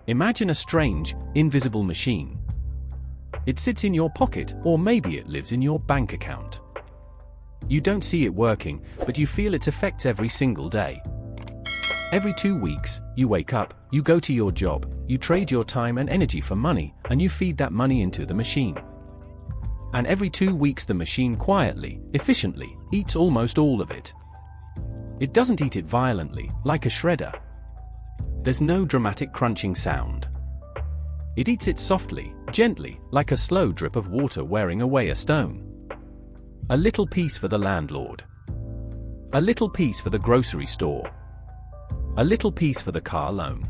Imagine a strange, invisible machine. It sits in your pocket, or maybe it lives in your bank account. You don't see it working, but you feel its effects every single day. Every 2 weeks, you wake up, you go to your job, you trade your time and energy for money, and you feed that money into the machine. And every 2 weeks the machine quietly, efficiently, eats almost all of it. It doesn't eat it violently, like a shredder. There's no dramatic crunching sound. It eats it softly, gently, like a slow drip of water wearing away a stone. A little piece for the landlord. A little piece for the grocery store. A little piece for the car loan.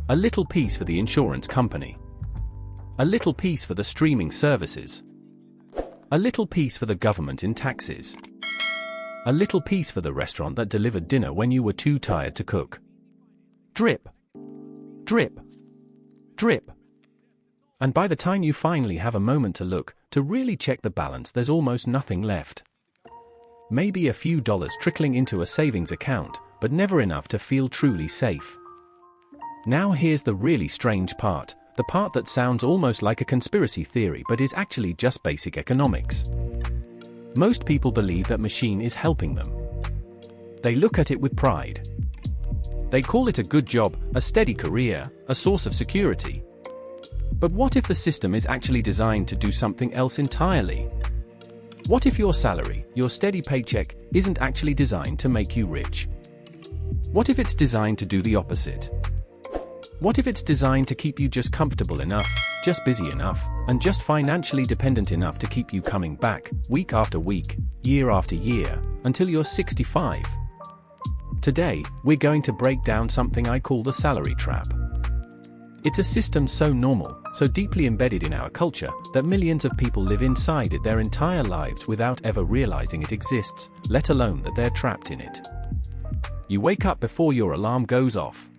A little piece for the insurance company. A little piece for the streaming services. A little piece for the government in taxes. A little piece for the restaurant that delivered dinner when you were too tired to cook. Drip. Drip. Drip. And by the time you finally have a moment to look, to really check the balance, there's almost nothing left. Maybe a few dollars trickling into a savings account, but never enough to feel truly safe. Now here's the really strange part, the part that sounds almost like a conspiracy theory but is actually just basic economics. Most people believe that machine is helping them. They look at it with pride. They call it a good job, a steady career, a source of security. But what if the system is actually designed to do something else entirely? What if your salary, your steady paycheck, isn't actually designed to make you rich? What if it's designed to do the opposite? What if it's designed to keep you just comfortable enough, just busy enough, and just financially dependent enough to keep you coming back, week after week, year after year, until you're 65? Today, we're going to break down something I call the salary trap. It's a system so normal, so deeply embedded in our culture, that millions of people live inside it their entire lives without ever realizing it exists, let alone that they're trapped in it. You wake up before your alarm goes off.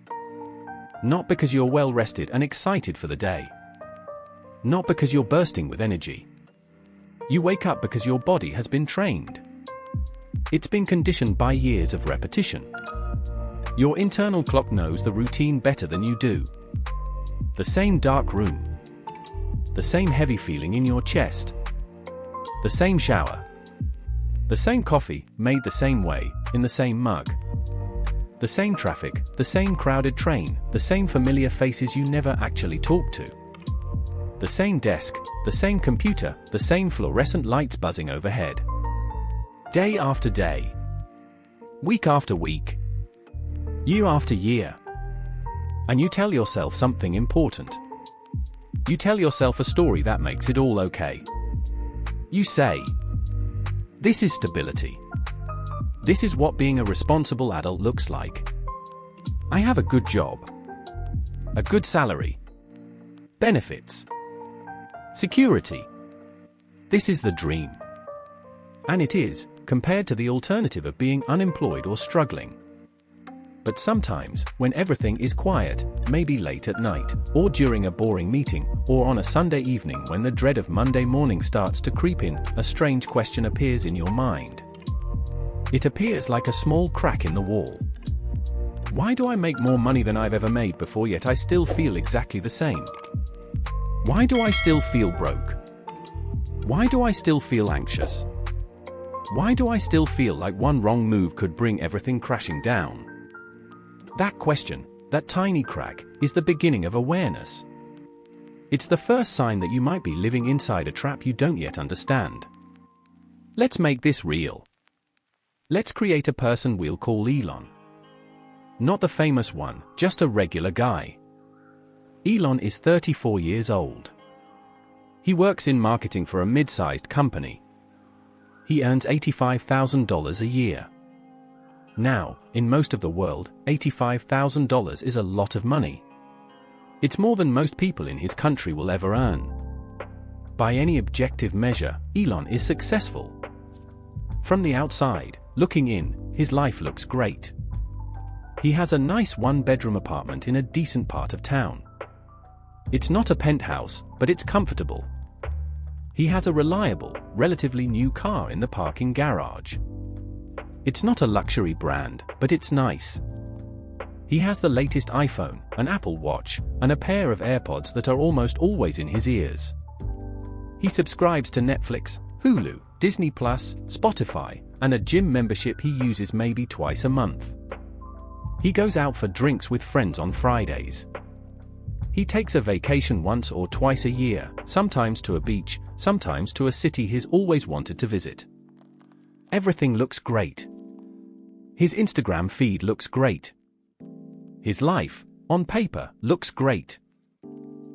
Not because you're well rested and excited for the day. Not because you're bursting with energy. You wake up because your body has been trained. It's been conditioned by years of repetition. Your internal clock knows the routine better than you do. The same dark room. The same heavy feeling in your chest. The same shower. The same coffee, made the same way, in the same mug. The same traffic, the same crowded train, the same familiar faces you never actually talk to. The same desk, the same computer, the same fluorescent lights buzzing overhead. Day after day. Week after week. Year after year. And you tell yourself something important. You tell yourself a story that makes it all okay. You say, "This is stability. This is what being a responsible adult looks like. I have a good job. A good salary. Benefits. Security. This is the dream." And it is, compared to the alternative of being unemployed or struggling. But sometimes, when everything is quiet, maybe late at night, or during a boring meeting, or on a Sunday evening when the dread of Monday morning starts to creep in, a strange question appears in your mind. It appears like a small crack in the wall. Why do I make more money than I've ever made before, yet I still feel exactly the same? Why do I still feel broke? Why do I still feel anxious? Why do I still feel like one wrong move could bring everything crashing down? That question, that tiny crack, is the beginning of awareness. It's the first sign that you might be living inside a trap you don't yet understand. Let's make this real. Let's create a person we'll call Elon. Not the famous one, just a regular guy. Elon is 34 years old. He works in marketing for a mid-sized company. He earns $85,000 a year. Now, in most of the world, $85,000 is a lot of money. It's more than most people in his country will ever earn. By any objective measure, Elon is successful. From the outside, looking in, his life looks great. He has a nice one-bedroom apartment in a decent part of town. It's not a penthouse, but it's comfortable. He has a reliable, relatively new car in the parking garage. It's not a luxury brand, but it's nice. He has the latest iPhone, an Apple Watch, and a pair of AirPods that are almost always in his ears. He subscribes to Netflix, Hulu, Disney+, Spotify, and a gym membership he uses maybe twice a month. He goes out for drinks with friends on Fridays. He takes a vacation once or twice a year, sometimes to a beach, sometimes to a city he's always wanted to visit. Everything looks great. His Instagram feed looks great. His life, on paper, looks great.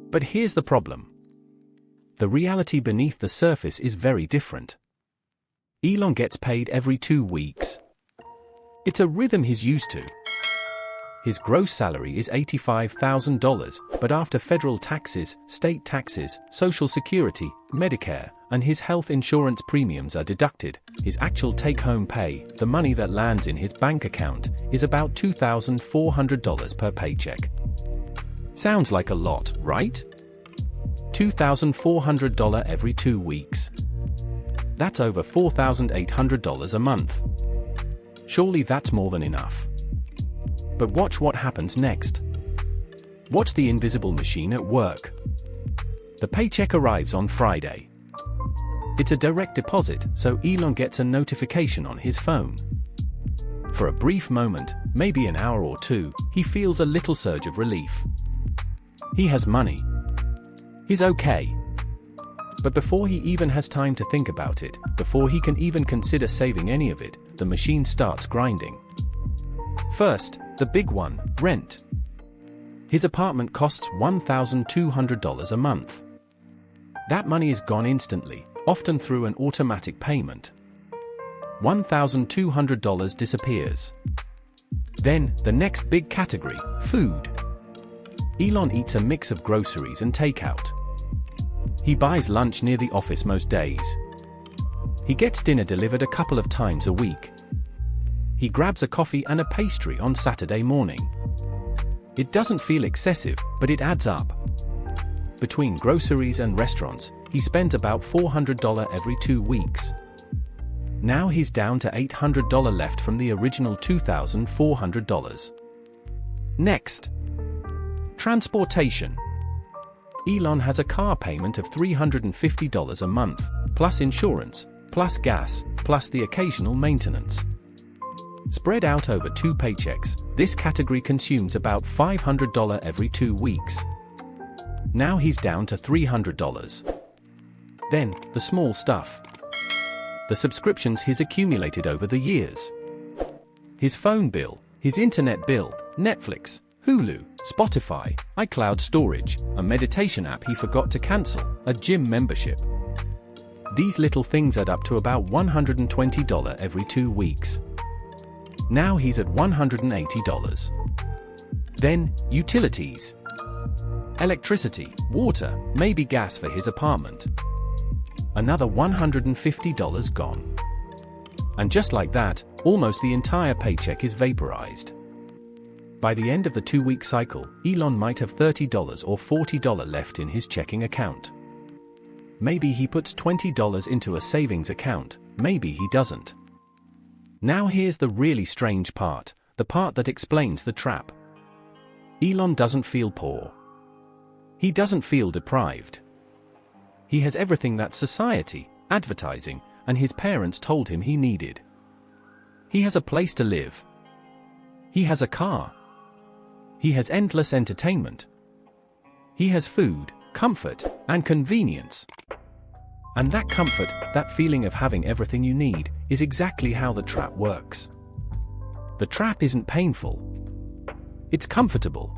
But here's the problem. The reality beneath the surface is very different. Elon gets paid every 2 weeks. It's a rhythm he's used to. His gross salary is $85,000, but after federal taxes, state taxes, Social Security, Medicare, and his health insurance premiums are deducted, his actual take-home pay, the money that lands in his bank account, is about $2,400 per paycheck. Sounds like a lot, right? $2,400 every 2 weeks. That's over $4,800 a month. Surely that's more than enough. But watch what happens next. Watch the invisible machine at work. The paycheck arrives on Friday. It's a direct deposit, so Elon gets a notification on his phone. For a brief moment, maybe an hour or two, he feels a little surge of relief. He has money. He's okay. But before he even has time to think about it, before he can even consider saving any of it, the machine starts grinding. First, the big one, rent. His apartment costs $1,200 a month. That money is gone instantly, often through an automatic payment. $1,200 disappears. Then, the next big category, food. Elon eats a mix of groceries and takeout. He buys lunch near the office most days. He gets dinner delivered a couple of times a week. He grabs a coffee and a pastry on Saturday morning. It doesn't feel excessive, but it adds up. Between groceries and restaurants, he spends about $400 every 2 weeks. Now he's down to $800 left from the original $2,400. Next. Transportation. Elon has a car payment of $350 a month, plus insurance, plus gas, plus the occasional maintenance. Spread out over 2 paychecks, this category consumes about $500 every 2 weeks. Now he's down to $300. Then, the small stuff. The subscriptions he's accumulated over the years. His phone bill, his internet bill, Netflix, Hulu, Spotify, iCloud storage, a meditation app he forgot to cancel, a gym membership. These little things add up to about $120 every 2 weeks. Now he's at $180. Then, utilities. Electricity, water, maybe gas for his apartment. Another $150 gone. And just like that, almost the entire paycheck is vaporized. By the end of the 2-week cycle, Elon might have $30 or $40 left in his checking account. Maybe he puts $20 into a savings account, maybe he doesn't. Now here's the really strange part, the part that explains the trap. Elon doesn't feel poor. He doesn't feel deprived. He has everything that society, advertising, and his parents told him he needed. He has a place to live. He has a car. He has endless entertainment. He has food, comfort, and convenience. And that comfort, that feeling of having everything you need, is exactly how the trap works. The trap isn't painful. It's comfortable.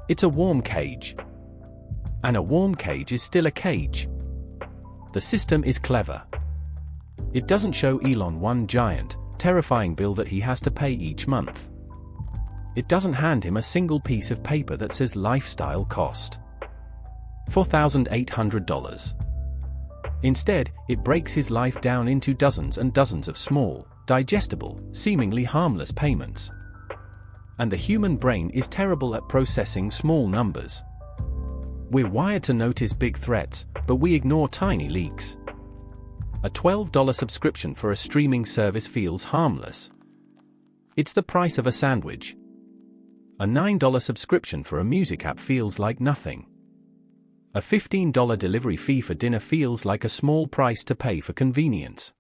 It's a warm cage. And a warm cage is still a cage. The system is clever. It doesn't show Elon one giant, terrifying bill that he has to pay each month. It doesn't hand him a single piece of paper that says lifestyle cost. $4,800. Instead, it breaks his life down into dozens and dozens of small, digestible, seemingly harmless payments. And the human brain is terrible at processing small numbers. We're wired to notice big threats, but we ignore tiny leaks. A $12 subscription for a streaming service feels harmless. It's the price of a sandwich. A $9 subscription for a music app feels like nothing. A $15 delivery fee for dinner feels like a small price to pay for convenience.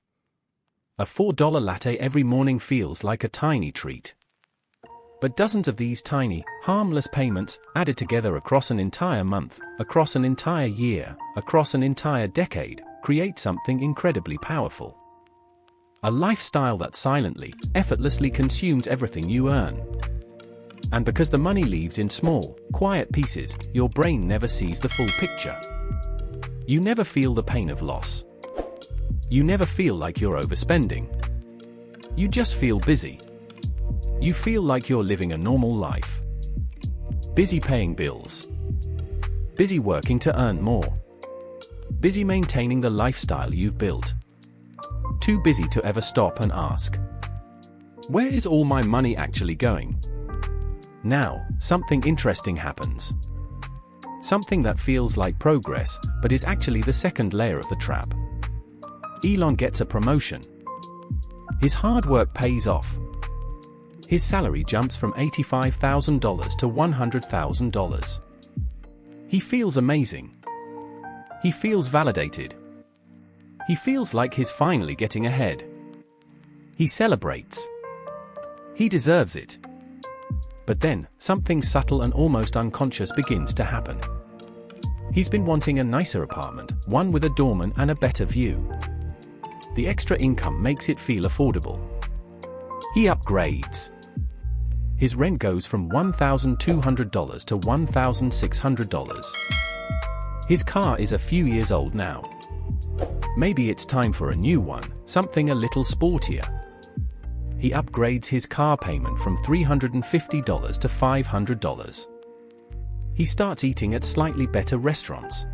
A $4 latte every morning feels like a tiny treat. But dozens of these tiny, harmless payments, added together across an entire month, across an entire year, across an entire decade, create something incredibly powerful. A lifestyle that silently, effortlessly consumes everything you earn. And because the money leaves in small, quiet pieces, your brain never sees the full picture. You never feel the pain of loss. You never feel like you're overspending. You just feel busy. You feel like you're living a normal life. Busy paying bills. Busy working to earn more. Busy maintaining the lifestyle you've built. Too busy to ever stop and ask, where is all my money actually going? Now, something interesting happens. Something that feels like progress, but is actually the second layer of the trap. Elon gets a promotion. His hard work pays off. His salary jumps from $85,000 to $100,000. He feels amazing. He feels validated. He feels like he's finally getting ahead. He celebrates. He deserves it. But then, something subtle and almost unconscious begins to happen. He's been wanting a nicer apartment, one with a doorman and a better view. The extra income makes it feel affordable. He upgrades. His rent goes from $1,200 to $1,600. His car is a few years old now. Maybe it's time for a new one, something a little sportier. He upgrades his car payment from $350 to $500. He starts eating at slightly better restaurants.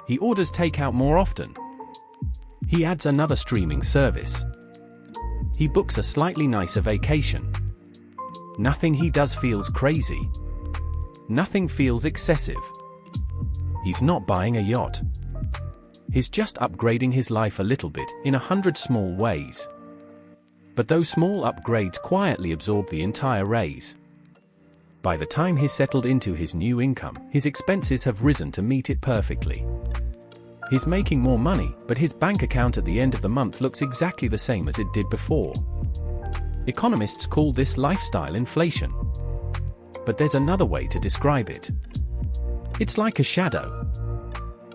He orders takeout more often. He adds another streaming service. He books a slightly nicer vacation. Nothing he does feels crazy. Nothing feels excessive. He's not buying a yacht. He's just upgrading his life a little bit in 100 small ways. But those small upgrades quietly absorb the entire raise. By the time he's settled into his new income, his expenses have risen to meet it perfectly. He's making more money, but his bank account at the end of the month looks exactly the same as it did before. Economists call this lifestyle inflation. But there's another way to describe it. It's like a shadow.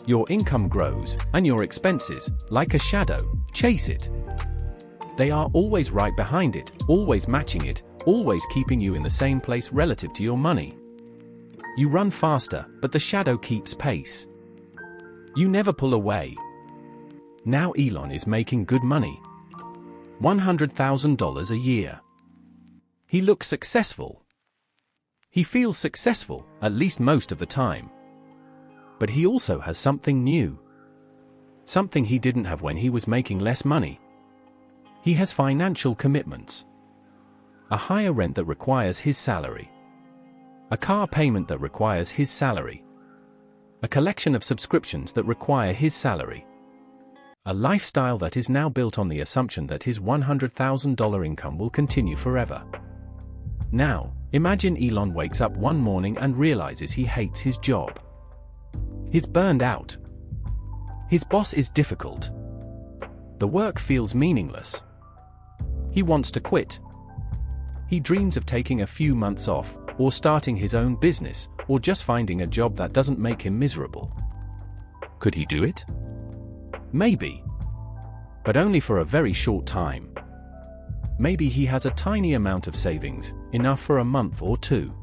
Your income grows, and your expenses, like a shadow, chase it. They are always right behind it, always matching it, always keeping you in the same place relative to your money. You run faster, but the shadow keeps pace. You never pull away. Now Elon is making good money. $100,000 a year. He looks successful. He feels successful, at least most of the time. But he also has something new. Something he didn't have when he was making less money. He has financial commitments. A higher rent that requires his salary. A car payment that requires his salary. A collection of subscriptions that require his salary. A lifestyle that is now built on the assumption that his $100,000 income will continue forever. Now, imagine Elon wakes up one morning and realizes he hates his job. He's burned out. His boss is difficult. The work feels meaningless. He wants to quit. He dreams of taking a few months off, or starting his own business, or just finding a job that doesn't make him miserable. Could he do it? Maybe. But only for a very short time. Maybe he has a tiny amount of savings, enough for a month or two.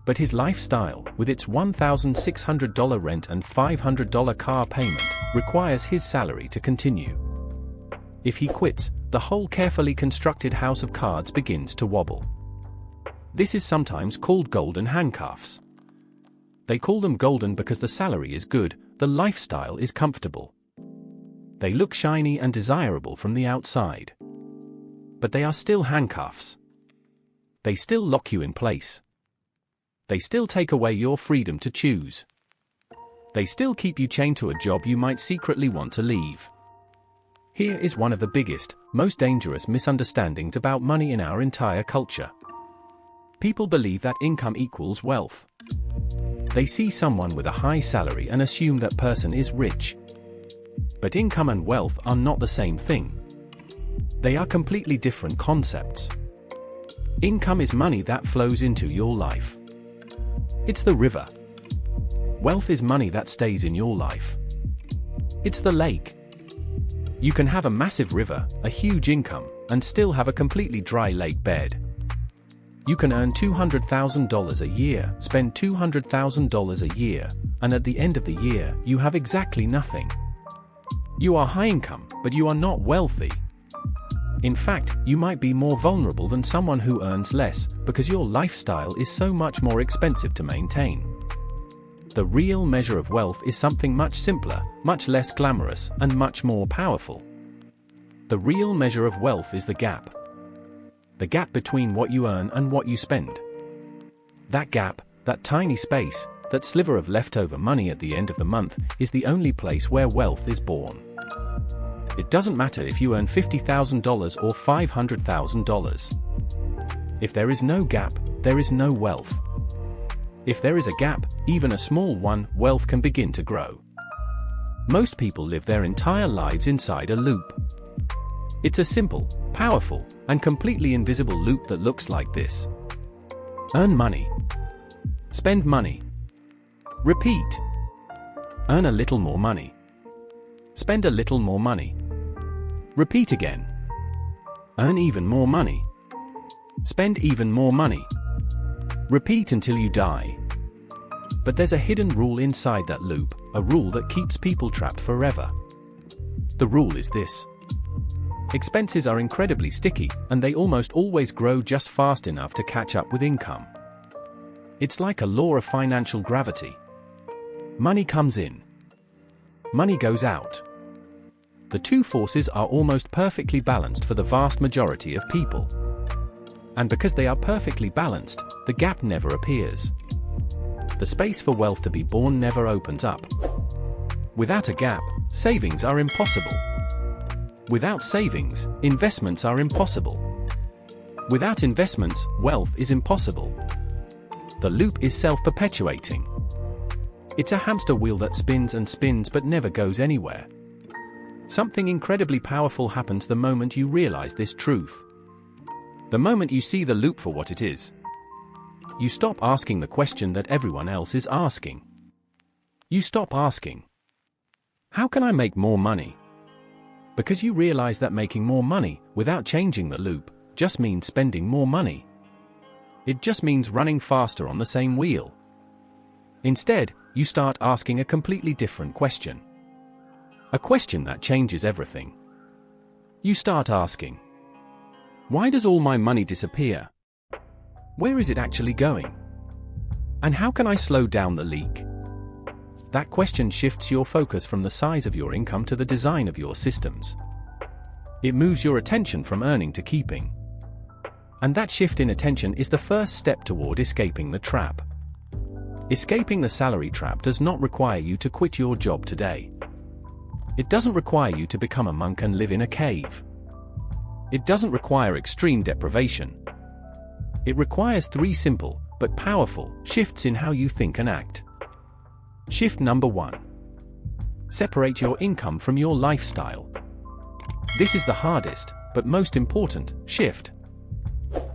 But his lifestyle, with its $1,600 rent and $500 car payment, requires his salary to continue. If he quits, the whole carefully constructed house of cards begins to wobble. This is sometimes called golden handcuffs. They call them golden because the salary is good, the lifestyle is comfortable. They look shiny and desirable from the outside. But they are still handcuffs. They still lock you in place. They still take away your freedom to choose. They still keep you chained to a job you might secretly want to leave. Here is one of the biggest, most dangerous misunderstandings about money in our entire culture. People believe that income equals wealth. They see someone with a high salary and assume that person is rich. But income and wealth are not the same thing. They are completely different concepts. Income is money that flows into your life. It's the river. Wealth is money that stays in your life. It's the lake. You can have a massive river, a huge income, and still have a completely dry lake bed. You can earn $200,000 a year, spend $200,000 a year, and at the end of the year, you have exactly nothing. You are high income, but you are not wealthy. In fact, you might be more vulnerable than someone who earns less, because your lifestyle is so much more expensive to maintain. The real measure of wealth is something much simpler, much less glamorous, and much more powerful. The real measure of wealth is the gap. The gap between what you earn and what you spend. That gap, that tiny space, that sliver of leftover money at the end of the month, is the only place where wealth is born. It doesn't matter if you earn $50,000 or $500,000. If there is no gap, there is no wealth. If there is a gap, even a small one, wealth can begin to grow. Most people live their entire lives inside a loop. It's a simple, powerful, and completely invisible loop that looks like this. Earn money. Spend money. Repeat. Earn a little more money. Spend a little more money. Repeat again. Earn even more money. Spend even more money. Repeat until you die. But there's a hidden rule inside that loop, a rule that keeps people trapped forever. The rule is this. Expenses are incredibly sticky, and they almost always grow just fast enough to catch up with income. It's like a law of financial gravity. Money comes in. Money goes out. The two forces are almost perfectly balanced for the vast majority of people. And because they are perfectly balanced, the gap never appears. The space for wealth to be born never opens up. Without a gap, savings are impossible. Without savings, investments are impossible. Without investments, wealth is impossible. The loop is self-perpetuating. It's a hamster wheel that spins and spins but never goes anywhere. Something incredibly powerful happens the moment you realize this truth. The moment you see the loop for what it is. You stop asking the question that everyone else is asking. You stop asking, how can I make more money? Because you realize that making more money, without changing the loop, just means spending more money. It just means running faster on the same wheel. Instead, you start asking a completely different question. A question that changes everything. You start asking, why does all my money disappear? Where is it actually going? And how can I slow down the leak? That question shifts your focus from the size of your income to the design of your systems. It moves your attention from earning to keeping. And that shift in attention is the first step toward escaping the trap. Escaping the salary trap does not require you to quit your job today. It doesn't require you to become a monk and live in a cave. It doesn't require extreme deprivation. It requires 3 simple, but powerful, shifts in how you think and act. Shift number 1. Separate your income from your lifestyle. This is the hardest, but most important, shift.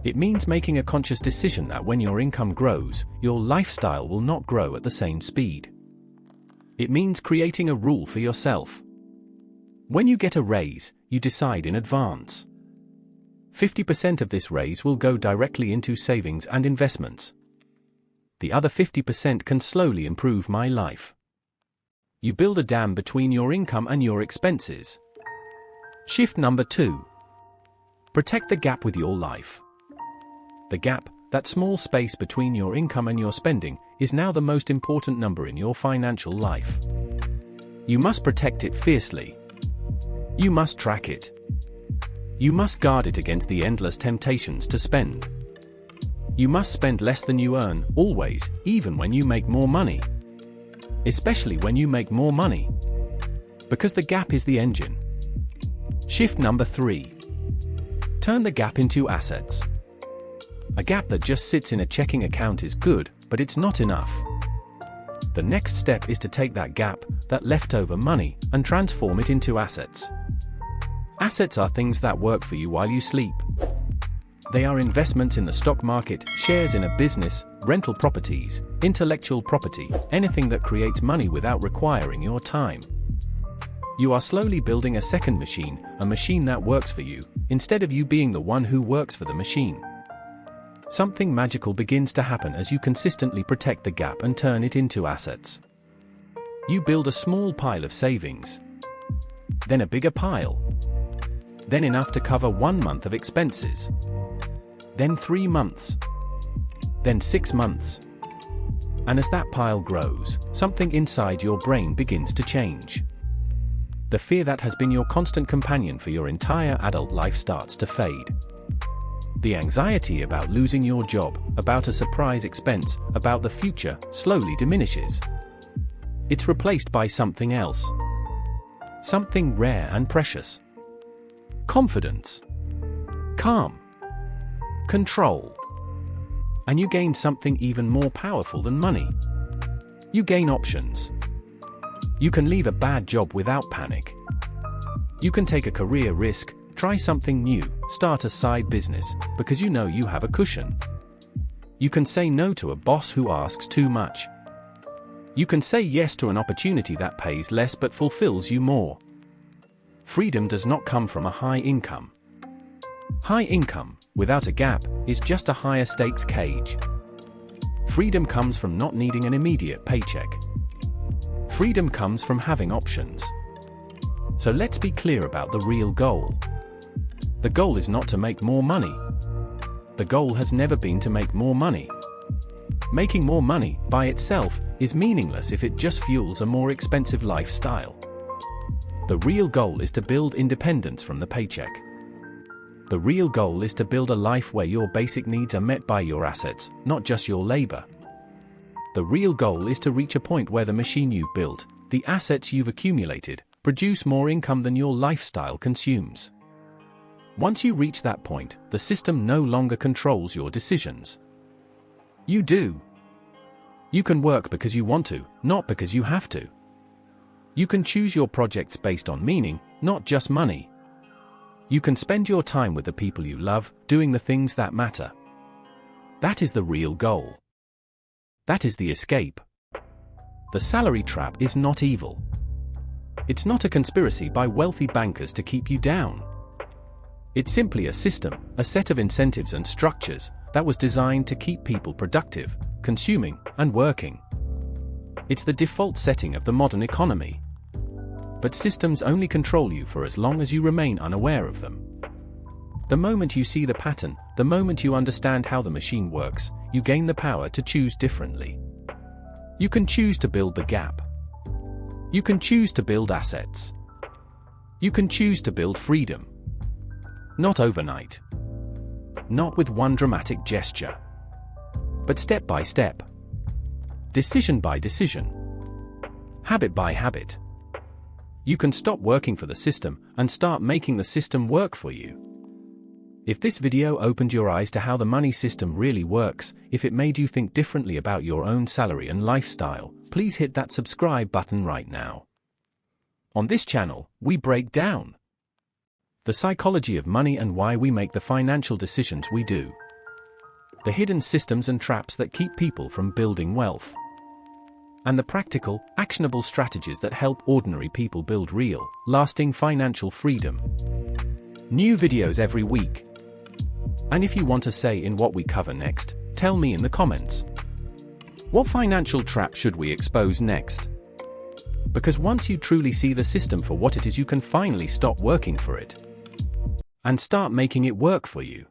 It means making a conscious decision that when your income grows, your lifestyle will not grow at the same speed. It means creating a rule for yourself. When you get a raise, you decide in advance. 50% of this raise will go directly into savings and investments. The other 50% can slowly improve my life. You build a dam between your income and your expenses. Shift number 2. Protect the gap with your life. The gap, that small space between your income and your spending, is now the most important number in your financial life. You must protect it fiercely. You must track it. You must guard it against the endless temptations to spend. You must spend less than you earn, always, even when you make more money. Especially when you make more money. Because the gap is the engine. Shift number 3. Turn the gap into assets. A gap that just sits in a checking account is good, but it's not enough. The next step is to take that gap, that leftover money, and transform it into assets. Assets are things that work for you while you sleep. They are investments in the stock market, shares in a business, rental properties, intellectual property, anything that creates money without requiring your time. You are slowly building a second machine, a machine that works for you, instead of you being the one who works for the machine. Something magical begins to happen as you consistently protect the gap and turn it into assets. You build a small pile of savings, then a bigger pile, then enough to cover 1 month of expenses, then 3 months, then 6 months. And as that pile grows, something inside your brain begins to change. The fear that has been your constant companion for your entire adult life starts to fade. The anxiety about losing your job, about a surprise expense, about the future, slowly diminishes. It's replaced by something else. Something rare and precious. Confidence. Calm. Control. And you gain something even more powerful than money. You gain options. You can leave a bad job without panic. You can take a career risk, try something new, start a side business, because you know you have a cushion. You can say no to a boss who asks too much. You can say yes to an opportunity that pays less but fulfills you more. Freedom does not come from a high income. High income, without a gap, is just a higher stakes cage. Freedom comes from not needing an immediate paycheck. Freedom comes from having options. So let's be clear about the real goal. The goal is not to make more money. The goal has never been to make more money. Making more money, by itself, is meaningless if it just fuels a more expensive lifestyle. The real goal is to build independence from the paycheck. The real goal is to build a life where your basic needs are met by your assets, not just your labor. The real goal is to reach a point where the machine you've built, the assets you've accumulated, produce more income than your lifestyle consumes. Once you reach that point, the system no longer controls your decisions. You do. You can work because you want to, not because you have to. You can choose your projects based on meaning, not just money. You can spend your time with the people you love, doing the things that matter. That is the real goal. That is the escape. The salary trap is not evil. It's not a conspiracy by wealthy bankers to keep you down. It's simply a system, a set of incentives and structures, that was designed to keep people productive, consuming, and working. It's the default setting of the modern economy. But systems only control you for as long as you remain unaware of them. The moment you see the pattern, the moment you understand how the machine works, you gain the power to choose differently. You can choose to build the gap. You can choose to build assets. You can choose to build freedom. Not overnight. Not with one dramatic gesture. But step by step. Decision by decision. Habit by habit. You can stop working for the system and start making the system work for you. If this video opened your eyes to how the money system really works, if it made you think differently about your own salary and lifestyle, please hit that subscribe button right now. On this channel, we break down the psychology of money and why we make the financial decisions we do. The hidden systems and traps that keep people from building wealth. And the practical, actionable strategies that help ordinary people build real, lasting financial freedom. New videos every week. And if you want a say in what we cover next, tell me in the comments. What financial trap should we expose next? Because once you truly see the system for what it is, you can finally stop working for it and start making it work for you.